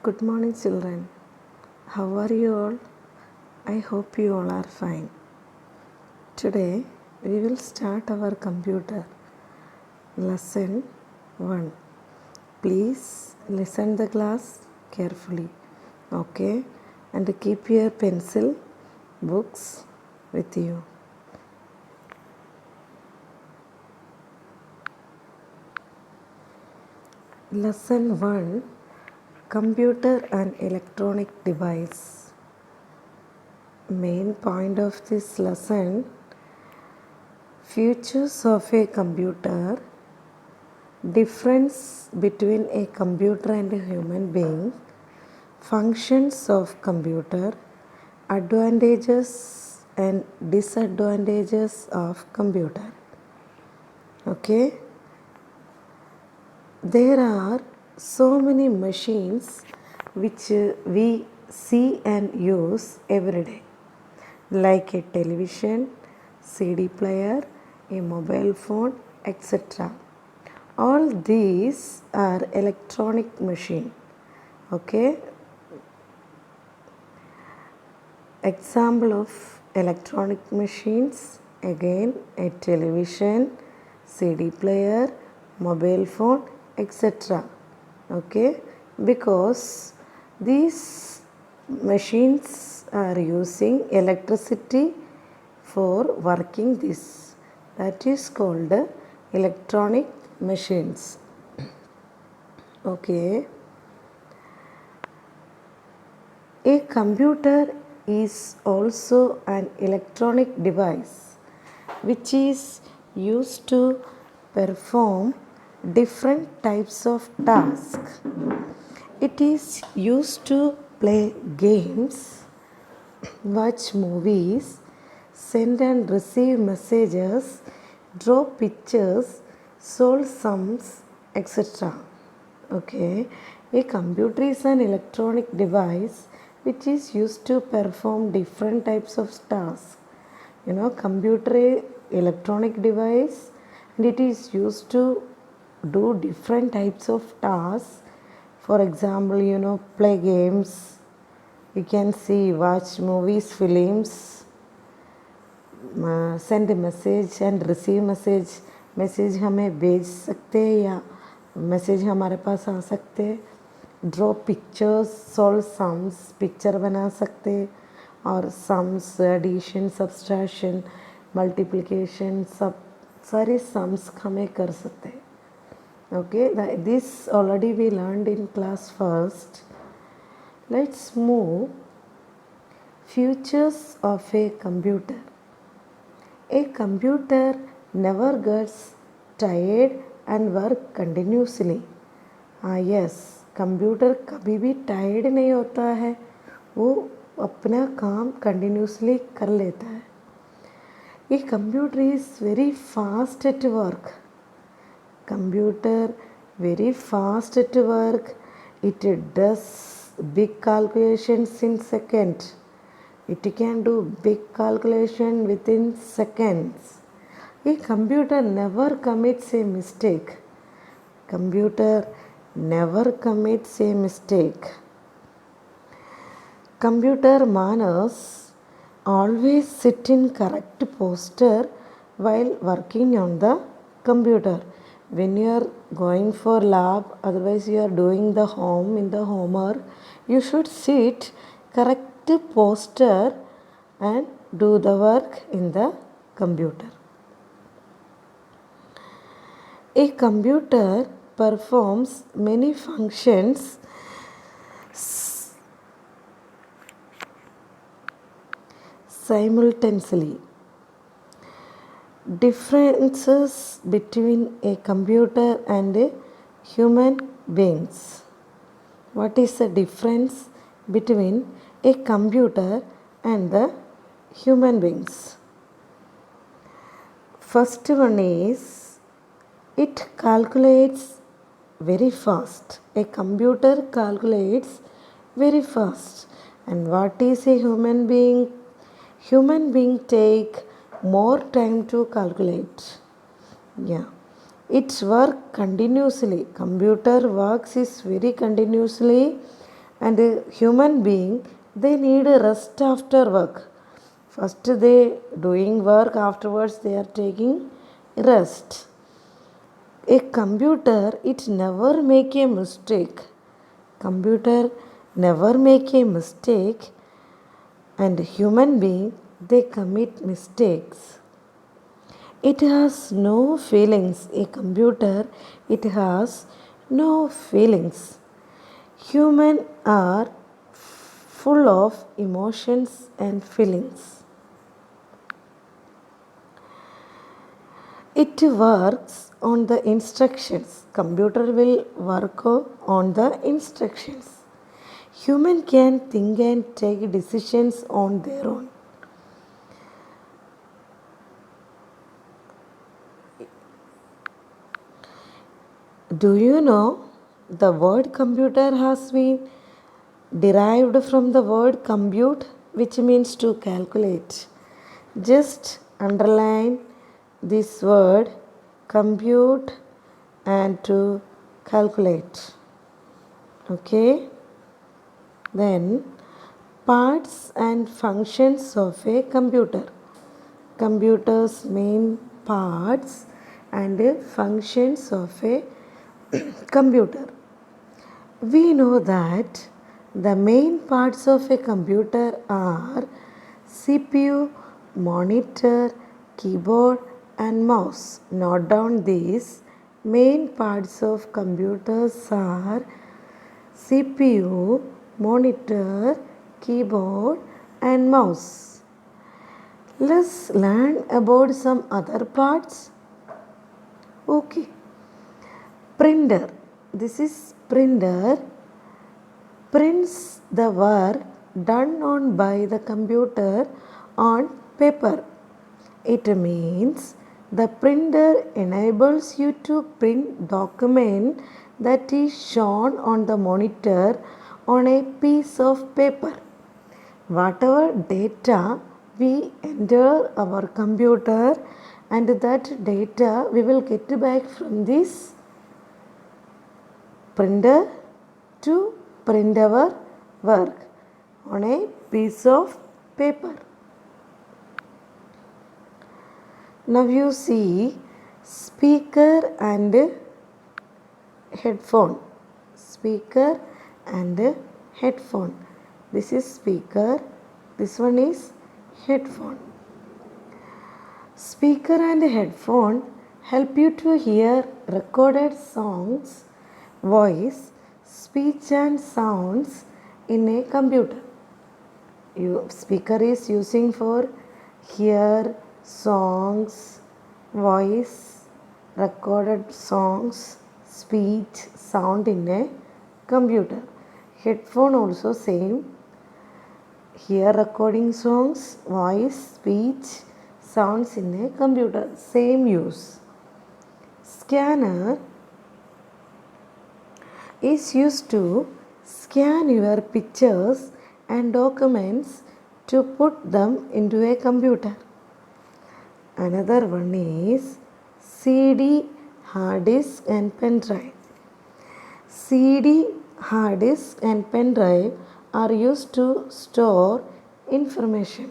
Good morning, children. How are you all? I hope you all are fine. Today we will start our computer lesson 1. Please listen the class carefully. Okay? And keep your pencil, books with you. Lesson 1. Computer and electronic device. Main point of this lesson: features of a computer, difference between a computer and a human being, functions of computer, advantages and disadvantages of computer. Okay, there are so many machines which we see and use every day, like a television, CD player, a mobile phone, etc. All these are electronic machine. Okay. Example of electronic machines: again a television, CD player, mobile phone, etc. Okay, because these machines are using electricity for working this. That is called electronic machines. Okay. A computer is also an electronic device which is used to perform different types of tasks. It is used to play games, watch movies, send and receive messages, draw pictures, solve sums, etc. Okay, a computer is an electronic device which is used to perform different types of tasks. Computer electronic device, and it is used to do different types of tasks. For example, play games, you can see, watch movies, films, send a message and receive message हमें भेज सकते हैं या message हमारे पास आ सकते हैं, draw pictures, solve sums, picture बना सकते, और सम्स, एडिशन, सब्सट्रैक्शन, मल्टीप्लिकेशन, सब सारे सम्स हमें कर सकते हैं. Okay, this already we learned in class first. Let's move features of a computer. A computer never gets tired and work continuously. Yes, computer कभी भी टायर्ड नहीं होता है, वो अपना काम कंटिन्यूसली कर लेता है. A computer is very fast at work. Computer very fast at work. It does big calculations in second. It can do big calculation within seconds. A computer never commits a mistake. Computer never commits a mistake. Computer manners: always sit in correct posture while working on the computer. When you are going for lab, otherwise you are doing the homework, you should sit correct posture and do the work in the computer. A computer performs many functions simultaneously. Differences between a computer and a human beings. What is the difference between a computer and the human beings? First one is, it calculates very fast. A computer calculates very fast. And what is a human being? Human being take more time to calculate. Yeah, its work continuously. Computer works is very continuously And a human being, they need a rest after work. First they doing work, afterwards they are taking rest. A computer, it never make a mistake. Computer never make a mistake, and human being, they commit mistakes. It has no feelings. A computer, it has no feelings. Human are full of emotions and feelings. It works on the instructions. Computer will work on the instructions. Human can think and take decisions on their own. Do you know the word computer has been derived from the word compute, which means to calculate. Just underline this word compute and to calculate. Okay? Then parts and functions of a computer. Computer's main parts and functions of a computer. We know that the main parts of a computer are CPU, monitor, keyboard and mouse. Note down these main parts of computers are CPU, monitor, keyboard and mouse. Let's learn about some other parts. Okay. Printer. This is printer. Prints the work done on by the computer on paper. It means the printer enables you to print document that is shown on the monitor on a piece of paper. Whatever data we enter our computer, and that data we will get back from this printer to print our work on a piece of paper. Now you see speaker and headphone. Speaker and headphone. This is speaker. This one is headphone. Speaker and headphone help you to hear recorded songs, voice, speech and sounds in a computer. Speaker is using for hear songs, voice, recorded songs, speech, sound in a computer. Headphone also same. Hear recording songs, voice, speech, sounds in a computer. Same use. Scanner is used to scan your pictures and documents to put them into a computer. Another one is CD, hard disk and pen drive. CD, hard disk and pen drive are used to store information.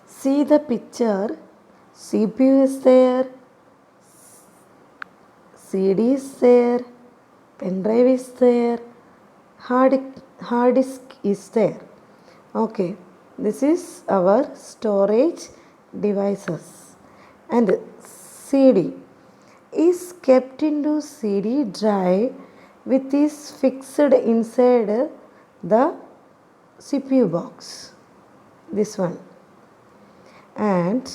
See the picture. CPU is there, CD is there, pen drive is there, hard disk is there. Okay, this is our storage devices. And CD is kept into CD drive, which is fixed inside the CPU box. This one. And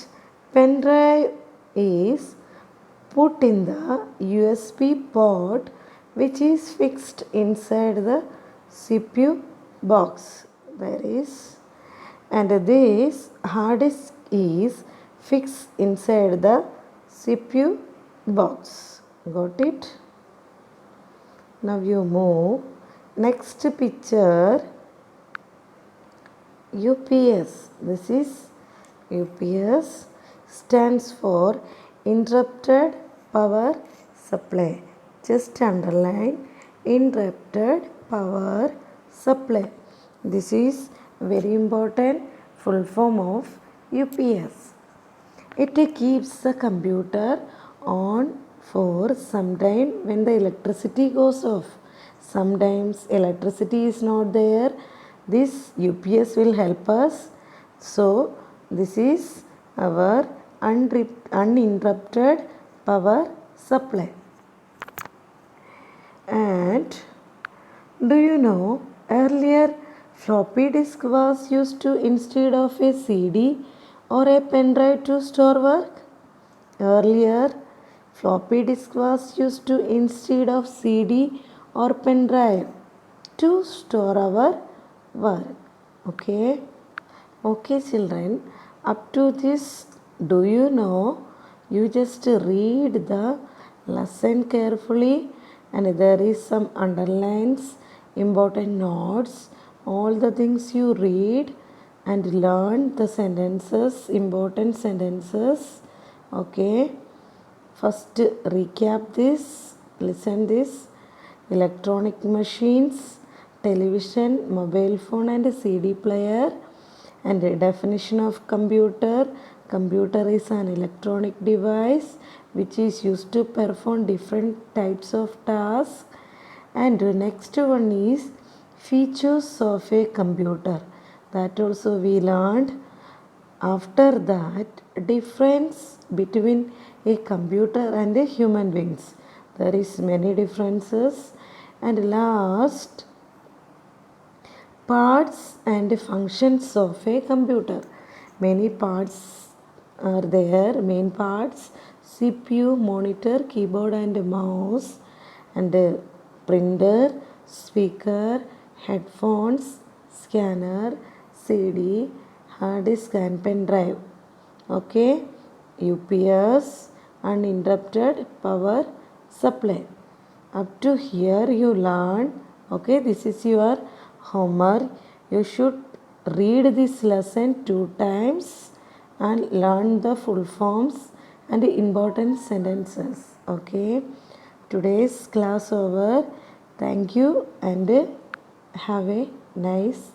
pen drive is put in the USB port, which is fixed inside the CPU box. There is, and this hard disk is fixed inside the CPU box. Got it? Now you move. Next picture, UPS. This is UPS, stands for interrupted power supply. just underline interrupted power supply. This is very important full form of UPS. It keeps the computer on for some time when the electricity goes off. Sometimes electricity is not there. This UPS will help us. So this is our uninterrupted power supply. And do you know earlier floppy disk was used to instead of a CD or a pen drive to store work? Earlier floppy disk was used to instead of CD or pen drive to store our work. Okay. Okay children, up to this, do you know, you just read the lesson carefully and there is some underlines, important notes, all the things you read and learn the sentences, important sentences. Okay. First recap this, listen this. Electronic machines, television, mobile phone and CD player. And the definition of computer. Computer is an electronic device which is used to perform different types of tasks. And the next one is features of a computer. That also we learned. After that, difference between a computer and a human beings. There is many differences. And last, parts and functions of a computer. Many parts are there. Main parts: CPU, monitor, keyboard and mouse, and printer, speaker, headphones, scanner, CD, hard disk and pen drive. Okay, UPS, uninterrupted power supply. Up to here you learn. Okay, this is your homework. You should read this lesson 2 times and learn the full forms and important sentences. Okay, today's class over. Thank you and have a nice